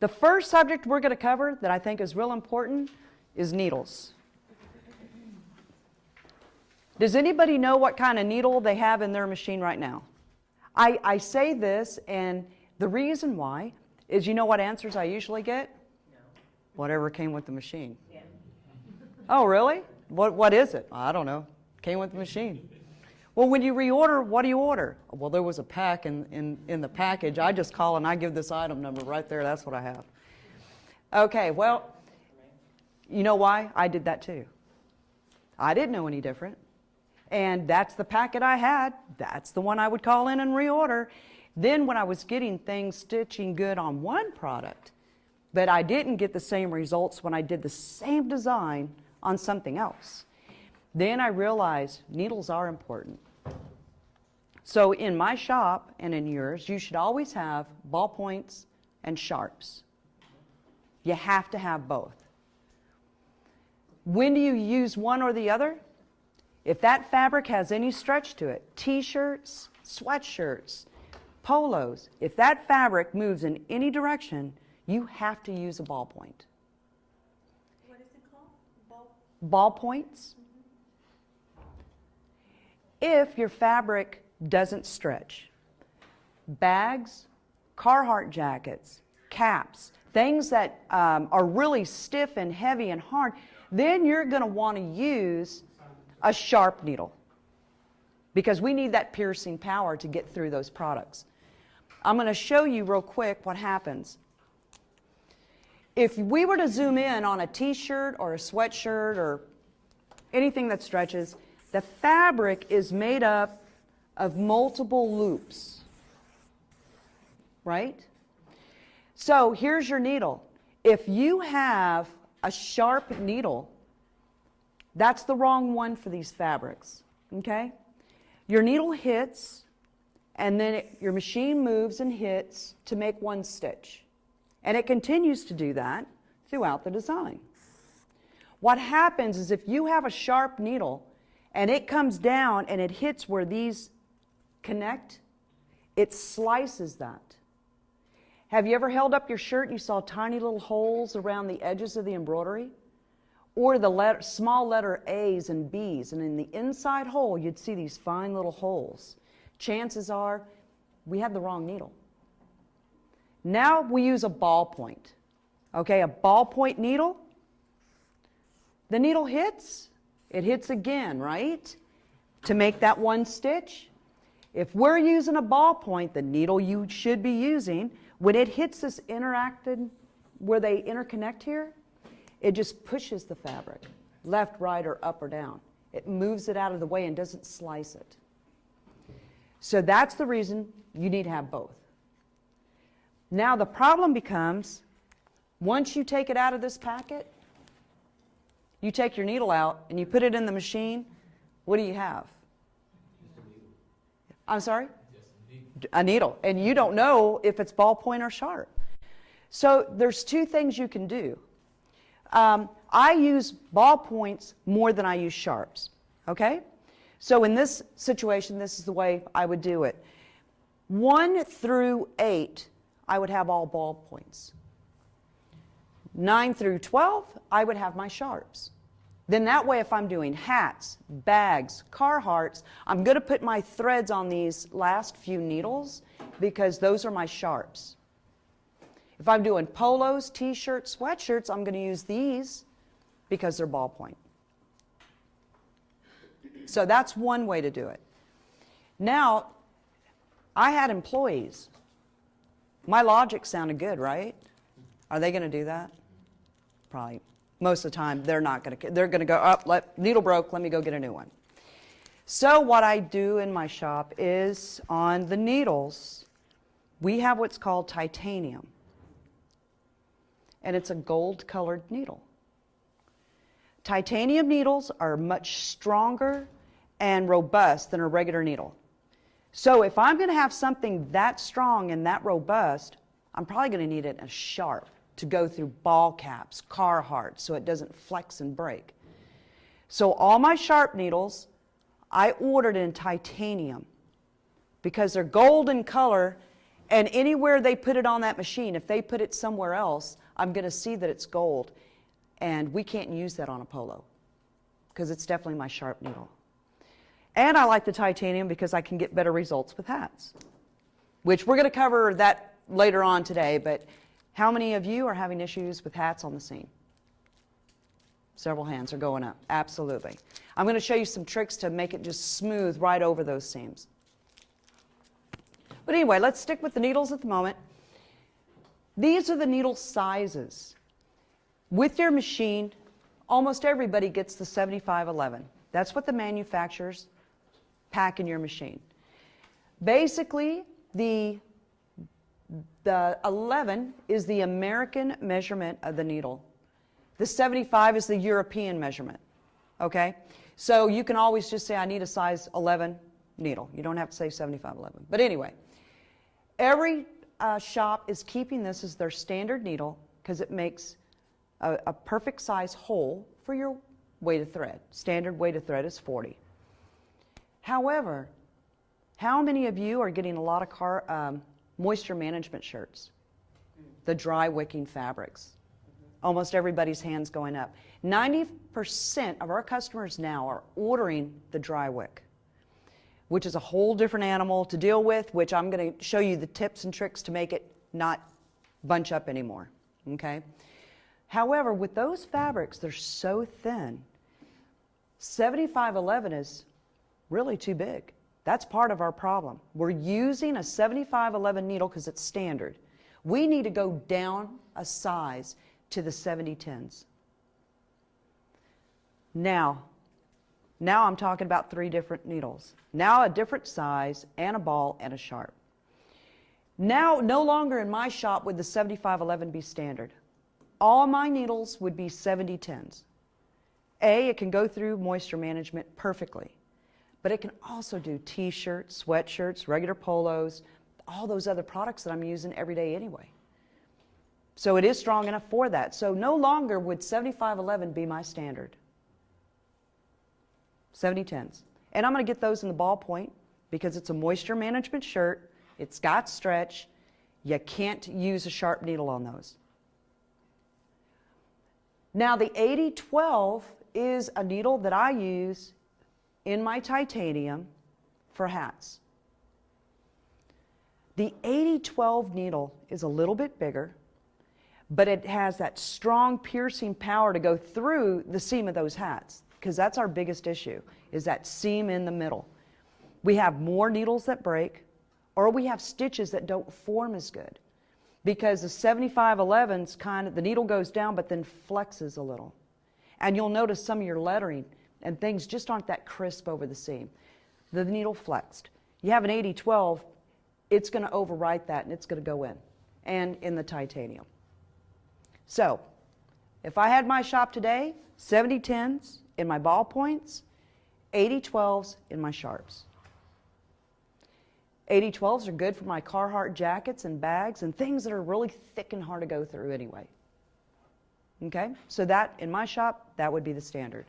The first subject we're going to cover that I think is real important is needles. Does anybody know what kind of needle they have in their machine right now? I say this, and the reason why is, you know what answers I usually get? No. Whatever came with the machine. Yeah. Oh, really? What is it? I don't know. Came with the machine. Well, when you reorder, what do you order? Well, there was a pack in the package. I just call and I give this item number right there. That's what I have. Okay, well, you know why? I did that too. I didn't know any different. And that's the packet I had. That's the one I would call in and reorder. Then when I was getting things stitching good on one product, but I didn't get the same results when I did the same design on something else, then I realized needles are important. So in my shop and in yours, you should always have ballpoints and sharps. You have to have both. When do you use one or the other? If that fabric has any stretch to it, t-shirts, sweatshirts, polos, if that fabric moves in any direction, you have to use a ballpoint. What is it called? Ballpoints. If your fabric doesn't stretch, bags, Carhartt jackets, caps, things that are really stiff and heavy and hard, then you're going to want to use a sharp needle, because we need that piercing power to get through those products. I'm going to show you real quick what happens. If we were to zoom in on a t-shirt or a sweatshirt or anything that stretches, the fabric is made up of multiple loops, right? So here's your needle. If you have a sharp needle, that's the wrong one for these fabrics, okay? Your needle hits, and then your machine moves and hits to make one stitch. And it continues to do that throughout the design. What happens is, if you have a sharp needle and it comes down and it hits where these connect, it slices that. Have you ever held up your shirt and you saw tiny little holes around the edges of the embroidery? Or the small letter A's and B's, and in the inside hole you'd see these fine little holes. Chances are we had the wrong needle. Now we use a ballpoint. Okay, a ballpoint needle. The needle hits, it hits again, right? To make that one stitch. If we're using a ballpoint, the needle you should be using, when it hits this interacted, where they interconnect here, it just pushes the fabric, left, right, or up or down. It moves it out of the way and doesn't slice it. So that's the reason you need to have both. Now the problem becomes, once you take it out of this packet, you take your needle out and you put it in the machine, what do you have? I'm sorry? A needle. And you don't know if it's ballpoint or sharp. So there's two things you can do. I use ballpoints more than I use sharps, okay? So in this situation, this is the way I would do it. 1 through 8, I would have all ballpoints. 9 through 12, I would have my sharps. Then that way, if I'm doing hats, bags, Carhartts, I'm going to put my threads on these last few needles because those are my sharps. If I'm doing polos, t-shirts, sweatshirts, I'm going to use these because they're ballpoint. So that's one way to do it. Now, I had employees. My logic sounded good, right? Are they going to do that? Probably. Most of the time, they're not going to. They're going to go, oh, needle broke, let me go get a new one. So what I do in my shop is, on the needles, we have what's called titanium. And it's a gold-colored needle. Titanium needles are much stronger and robust than a regular needle. So if I'm going to have something that strong and that robust, I'm probably going to need it as sharp to go through ball caps, Carhartt, so it doesn't flex and break. So all my sharp needles, I ordered in titanium because they're gold in color And anywhere they put it on that machine, if they put it somewhere else, I'm going to see that it's gold. And we can't use that on a polo because it's definitely my sharp needle. And I like the titanium because I can get better results with hats, which we're going to cover that later on today. But how many of you are having issues with hats on the seam? Several hands are going up. Absolutely. I'm going to show you some tricks to make it just smooth right over those seams. But anyway, let's stick with the needles at the moment. These are the needle sizes. With your machine, almost everybody gets the 7511. That's what the manufacturers pack in your machine. Basically, the 11 is the American measurement of the needle. The 75 is the European measurement, okay? So you can always just say, I need a size 11 needle. You don't have to say 7511. But anyway, every shop is keeping this as their standard needle because it makes a perfect size hole for your weighted thread. Standard weighted thread is 40. However, how many of you are getting a lot of moisture management shirts? The dry wicking fabrics. Almost everybody's hands going up. 90% of our customers now are ordering the dry wick, which is a whole different animal to deal with, which I'm going to show you the tips and tricks to make it not bunch up anymore, okay? However, with those fabrics, they're so thin. 7511 is really too big. That's part of our problem. We're using a 7511 needle because it's standard. We need to go down a size to the 7010s. Now I'm talking about 3 different needles. Now a different size and a ball and a sharp. Now, no longer in my shop would the 7511 be standard. All my needles would be 7010s. It can go through moisture management perfectly, but it can also do t-shirts, sweatshirts, regular polos, all those other products that I'm using every day anyway. So it is strong enough for that. So no longer would 7511 be my standard. 7010s. And I'm going to get those in the ballpoint because it's a moisture management shirt. It's got stretch. You can't use a sharp needle on those. Now the 8012 is a needle that I use in my titanium for hats. The 8012 needle is a little bit bigger, but it has that strong piercing power to go through the seam of those hats, because that's our biggest issue, is that seam in the middle. We have more needles that break, or we have stitches that don't form as good, because the 7511's the needle goes down but then flexes a little. And you'll notice some of your lettering and things just aren't that crisp over the seam. The needle flexed. You have an 8012, it's going to overwrite that and it's going to go in, and in the titanium. So, if I had my shop today, 7010s in my ballpoints, 8012s in my sharps. 8012s are good for my Carhartt jackets and bags and things that are really thick and hard to go through anyway. Okay? So that, in my shop, that would be the standard.